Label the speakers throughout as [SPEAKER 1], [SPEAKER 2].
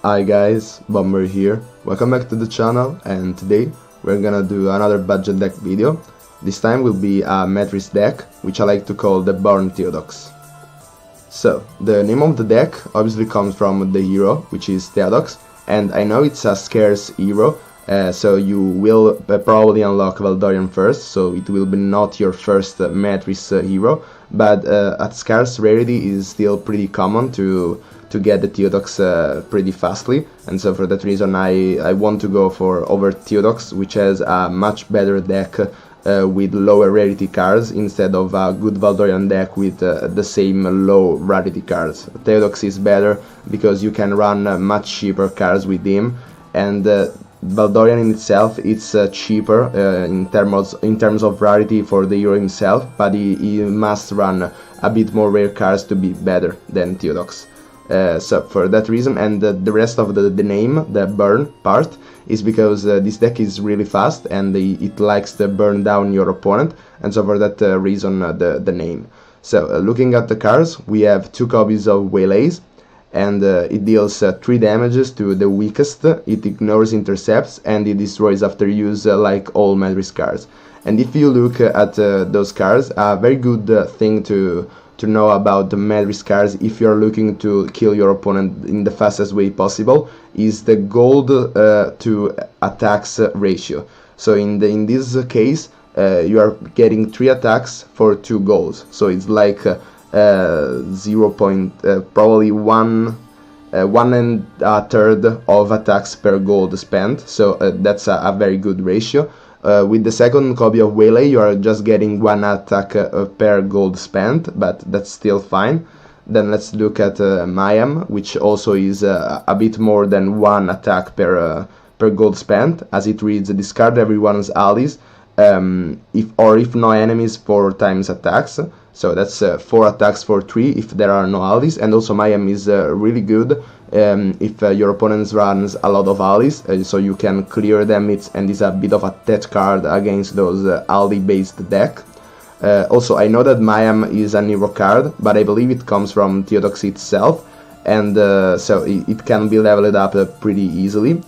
[SPEAKER 1] Hi guys, Bomber here. Welcome back to the channel, and today we're gonna do another budget deck video. This time will be a Matrix deck, which I like to call the Born THEODOX. So, the name of the deck obviously comes from the hero, which is THEODOX, and I know it's a scarce hero, so you will probably unlock Valdorian first, so it will be not your first Matrix hero, but at scarce rarity is still pretty common to get the THEODOX pretty fastly, and so for that reason I want to go for over THEODOX, which has a much better deck with lower rarity cards instead of a good Valdorian deck with the same low rarity cards. THEODOX is better because you can run much cheaper cards with him, and Valdorian in itself it's cheaper in terms of rarity for the hero himself, but he must run a bit more rare cards to be better than THEODOX. So for that reason, and the rest of the name, the burn part, is because this deck is really fast and it likes to burn down your opponent, and so for that reason the name. So looking at the cards, we have 2 copies of Waylays, and it deals 3 damages to the weakest, it ignores intercepts, and it destroys after use like all Matrix cards. And if you look at those cards, a very good thing to know about the Matrix cards if you're looking to kill your opponent in the fastest way possible is the gold to attacks ratio. So in this case you are getting 3 attacks for 2 golds, so it's like probably one and a third of attacks per gold spent, so that's a very good ratio. With the second copy of Waylay, you are just getting 1 attack per gold spent, but that's still fine. Then let's look at Mayhem, which also is a bit more than 1 attack per gold spent, as it reads: discard everyone's allies, if no enemies 4 times attacks. So that's 4 attacks for 3 if there are no allies, and also Mayhem is really good if your opponent runs a lot of allies, so you can clear them, and is a bit of a death card against those ally based deck. Also, I know that Mayhem is a hero card, but I believe it comes from THEODOX itself, and so it can be leveled up pretty easily.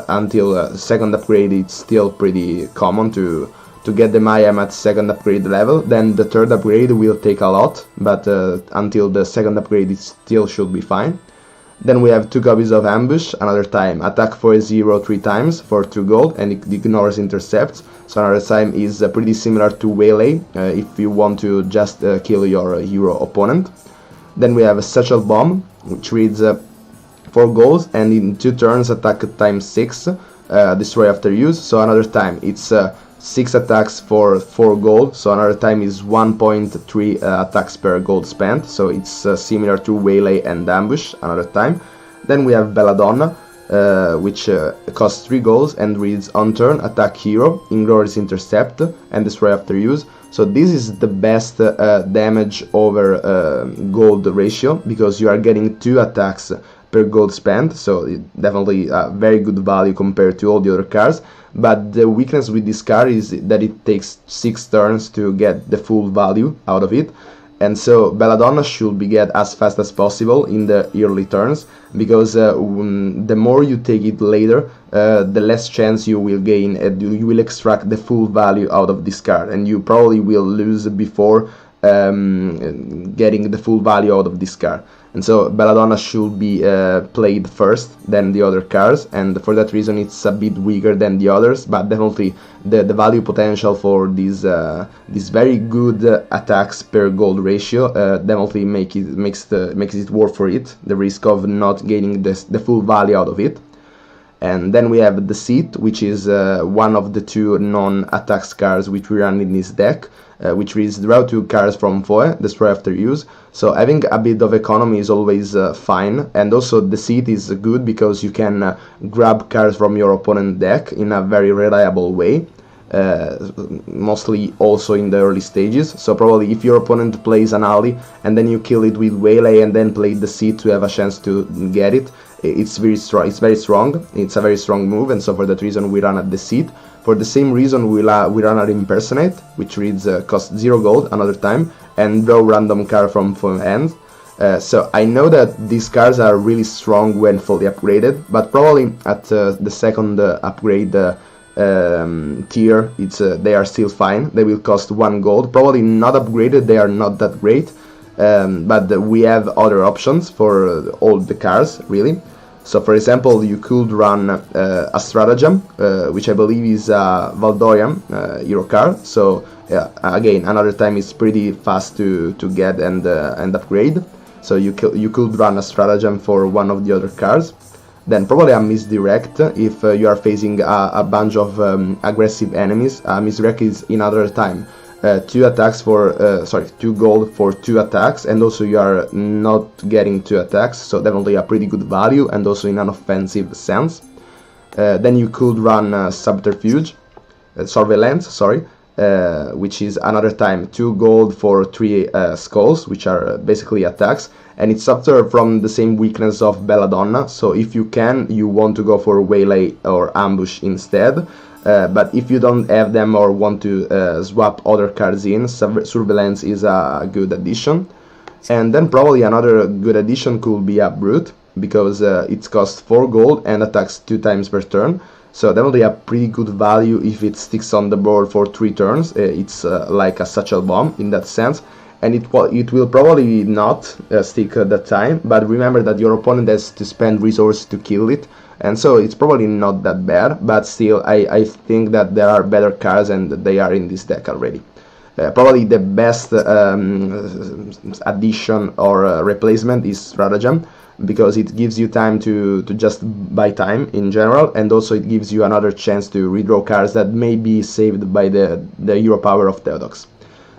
[SPEAKER 1] Until second upgrade it's still pretty common to get the Mayhem at second upgrade level. Then the third upgrade will take a lot, but until the second upgrade it still should be fine. Then we have 2 copies of Ambush, another time attack for 0 3 times for 2 gold, and it ignores intercepts, so another time is pretty similar to Waylay if you want to just kill your hero opponent. Then we have a Satchel Bomb, which reads 4 golds, and in 2 turns attack times 6, destroy after use, so another time it's 6 attacks for 4 gold, so another time is 1.3 attacks per gold spent, so it's similar to Waylay and Ambush another time. Then we have Belladonna, which costs 3 golds and reads: on turn attack hero, ignores intercept, and destroy after use. So this is the best damage over gold ratio, because you are getting 2 attacks per gold spent, so definitely a very good value compared to all the other cards. But the weakness with this card is that it takes 6 turns to get the full value out of it, and so Belladonna should be get as fast as possible in the early turns, because the more you take it later, the less chance you will gain, and you will extract the full value out of this card, and you probably will lose before getting the full value out of this card. And so Belladonna should be played first, then the other cards, and for that reason it's a bit weaker than the others, but definitely the value potential for these very good attacks per gold ratio definitely makes it worth for it, the risk of not gaining the full value out of it. And then we have the Seat, which is one of the 2 non-attacks cards which we run in this deck, which reads: draw 2 cards from foe, destroy after use. So having a bit of economy is always fine, and also the Seat is good because you can grab cards from your opponent deck in a very reliable way, mostly also in the early stages. So probably if your opponent plays an ally and then you kill it with Waylay and then play the Seat to have a chance to get it, it's very strong. It's a very strong move, and so for that reason we run at the Seat. For the same reason we run at Impersonate, which reads cost 0 gold another time, and draw random card from hand. So I know that these cards are really strong when fully upgraded, but probably at the second upgrade tier, they are still fine. They will cost 1 gold. Probably not upgraded, they are not that great, but we have other options for all the cards, really. So for example, you could run a Stratagem, which I believe is a Valdorian hero card. So again, another time it's pretty fast to get and upgrade. So you could run a Stratagem for one of the other cards. Then probably a Misdirect if you are facing a bunch of aggressive enemies. Misdirect is in another time 2 attacks for 2 gold for 2 attacks, and also you are not getting 2 attacks, so definitely a pretty good value, and also in an offensive sense. Then you could run Subterfuge, Surveillance, sorry, which is another time 2 gold for 3 skulls, which are basically attacks, and it's after from the same weakness of Belladonna. So if you can, you want to go for Waylay or Ambush instead. But if you don't have them or want to swap other cards in, Surveillance is a good addition. And then probably another good addition could be a Brute, because it costs 4 gold and attacks 2 times per turn. So definitely a pretty good value if it sticks on the board for 3 turns. It's like a Satchel Bomb in that sense. And it will probably not stick at that time, but remember that your opponent has to spend resources to kill it. And so it's probably not that bad, but still I think that there are better cards and they are in this deck already. Probably the best addition or replacement is Stratagem, because it gives you time to just buy time in general, and also it gives you another chance to redraw cards that may be saved by the hero power of THEODOX.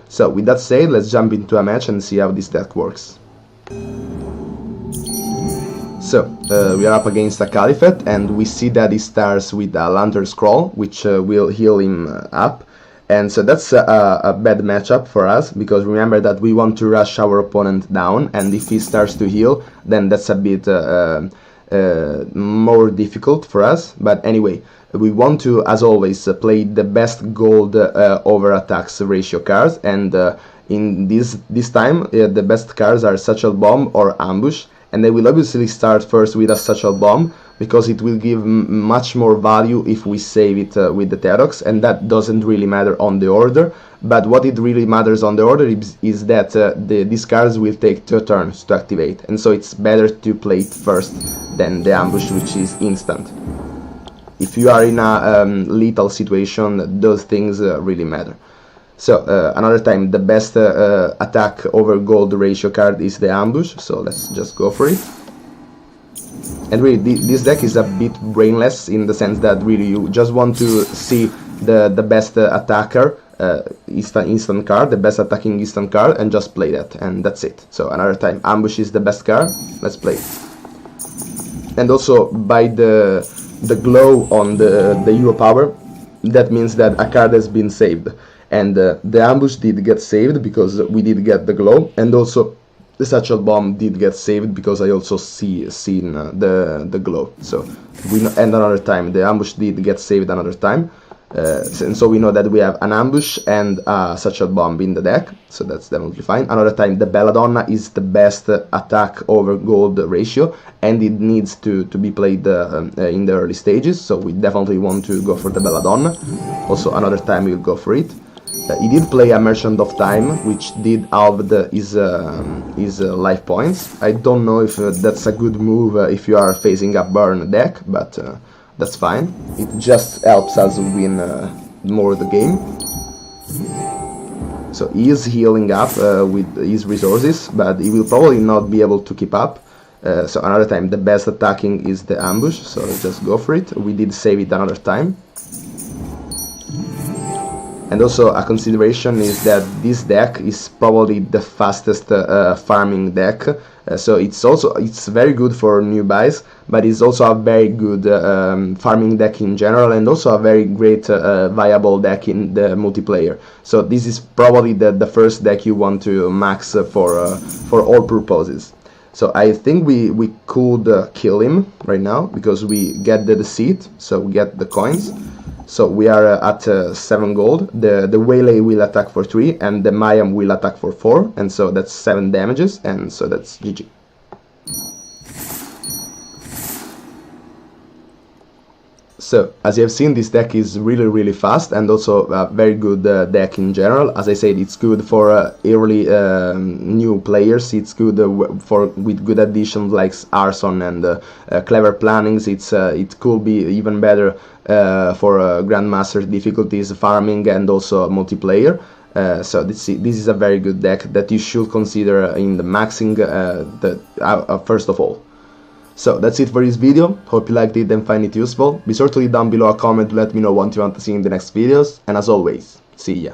[SPEAKER 1] So with that said, let's jump into a match and see how this deck works. So, we are up against a Caliphate, and we see that he starts with a Lantern Scroll, which will heal him up. And so that's a bad matchup for us, because remember that we want to rush our opponent down, and if he starts to heal, then that's a bit more difficult for us. But anyway, we want to, as always, play the best gold over attacks ratio cards, and in this time the best cards are Satchel Bomb or Ambush. And they will obviously start first with a Satchel Bomb, because it will give much more value if we save it with the THEODOX, and that doesn't really matter on the order. But what it really matters on the order is that these cards will take 2 turns to activate, and so it's better to play it first than the Ambush, which is instant. If you are in a lethal situation, those things really matter. So another time, the best attack over gold ratio card is the Ambush, so let's just go for it. And really, this deck is a bit brainless, in the sense that really you just want to see the best attacker instant card, the best attacking instant card, and just play that, and that's it. So another time, Ambush is the best card, let's play it. And also, by the glow on the hero power, that means that a card has been saved. And the Ambush did get saved because we did get the glow, and also the Satchel Bomb did get saved because I also seen the glow. So and another time the Ambush did get saved another time, and so we know that we have an Ambush and a Satchel Bomb in the deck, so that's definitely fine. Another time, the Belladonna is the best attack over gold ratio, and it needs to be played in the early stages, so we definitely want to go for the Belladonna. Also another time we'll go for it. He did play a Merchant of Time, which did halve his life points. I don't know if that's a good move if you are facing a burn deck, but that's fine. It just helps us win more of the game. So he is healing up with his resources, but he will probably not be able to keep up. So another time, the best attacking is the Ambush, so let's just go for it. We did save it another time. And also a consideration is that this deck is probably the fastest farming deck, so it's very good for new buys, but it's also a very good farming deck in general, and also a very great viable deck in the multiplayer. So this is probably the first deck you want to max for all purposes. So I think we could kill him right now, because we get the Deceit, so we get the coins. So we are at 7 gold. The Waylay will attack for 3 and the Mayam will attack for 4, and so that's 7 damages, and so that's GG. So, as you have seen, this deck is really fast and also a very good deck in general. As I said, it's good for early new players. It's good with good additions like Arson and clever plannings. It could be even better for Grandmaster difficulties, farming, and also multiplayer. So this is a very good deck that you should consider in the maxing first of all. So that's it for this video. Hope you liked it and find it useful. Be sure to leave down below a comment to let me know what you want to see in the next videos, and as always, see ya.